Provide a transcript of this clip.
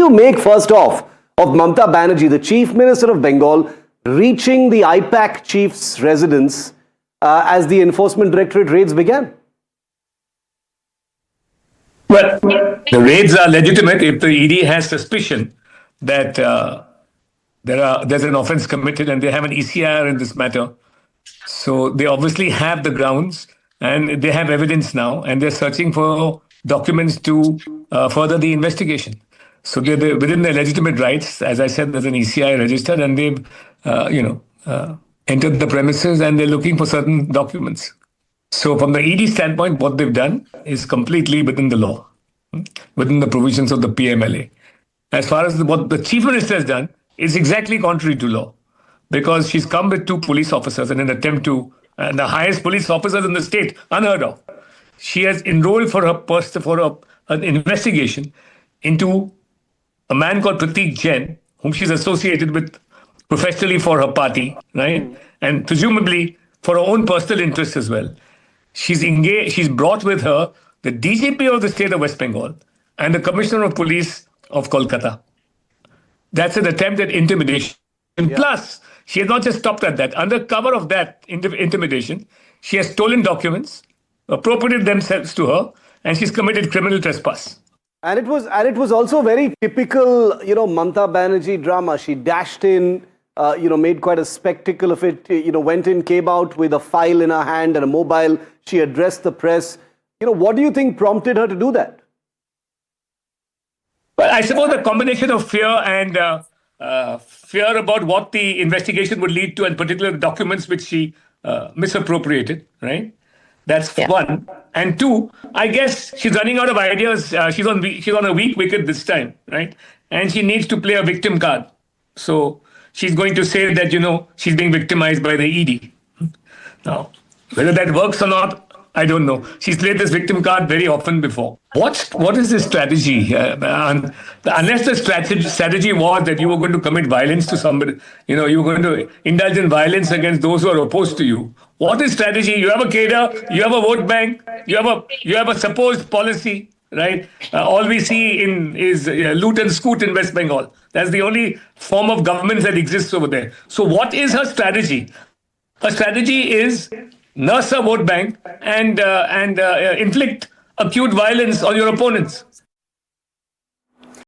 you make first off of Mamata Banerjee, the Chief Minister of Bengal, reaching the I-PAC chief's residence as the Enforcement Directorate raids began? Well, the raids are legitimate if the ED has suspicion that there's an offense committed and they have an ECIR in this matter. So they obviously have the grounds and they have evidence now, and they're searching for documents to further the investigation. So they're within their legitimate rights. As I said, there's an ECI registered, and they've entered the premises and they're looking for certain documents. So from the ED standpoint, what they've done is completely within the law, within the provisions of the PMLA. As far as what the Chief Minister has done is exactly contrary to law, because she's come with 2 police officers in an attempt to, and the highest police officers in the state, unheard of. She has enrolled for an investigation into a man called Pratik Jain, whom she's associated with professionally for her party, right? And presumably for her own personal interests as well. She's brought with her the DGP of the state of West Bengal and the Commissioner of Police of Kolkata. That's an attempt at intimidation. And plus, she has not just stopped at that. Under cover of that intimidation, she has stolen documents, appropriated themselves to her, and she's committed criminal trespass. And it was also very typical, Mamata Banerjee drama. She dashed in, made quite a spectacle of it, went in, came out with a file in her hand and a mobile. She addressed the press. What do you think prompted her to do that? Well, I suppose a combination of fear and fear about what the investigation would lead to, and particular documents which she misappropriated, right? That's one. And 2, I guess she's running out of ideas. She's on a weak wicket this time, right? And she needs to play a victim card. So she's going to say that, she's being victimized by the ED. Now, whether that works or not, I don't know. She's played this victim card very often before. What is the strategy? Unless the strategy was that you were going to commit violence to somebody, you were going to indulge in violence against those who are opposed to you. What is strategy? You have a cadre, you have a vote bank, you have a supposed policy, right? All we see is loot and scoot in West Bengal. That's the only form of government that exists over there. So what is her strategy? Her strategy is nurse a vote bank and inflict acute violence on your opponents.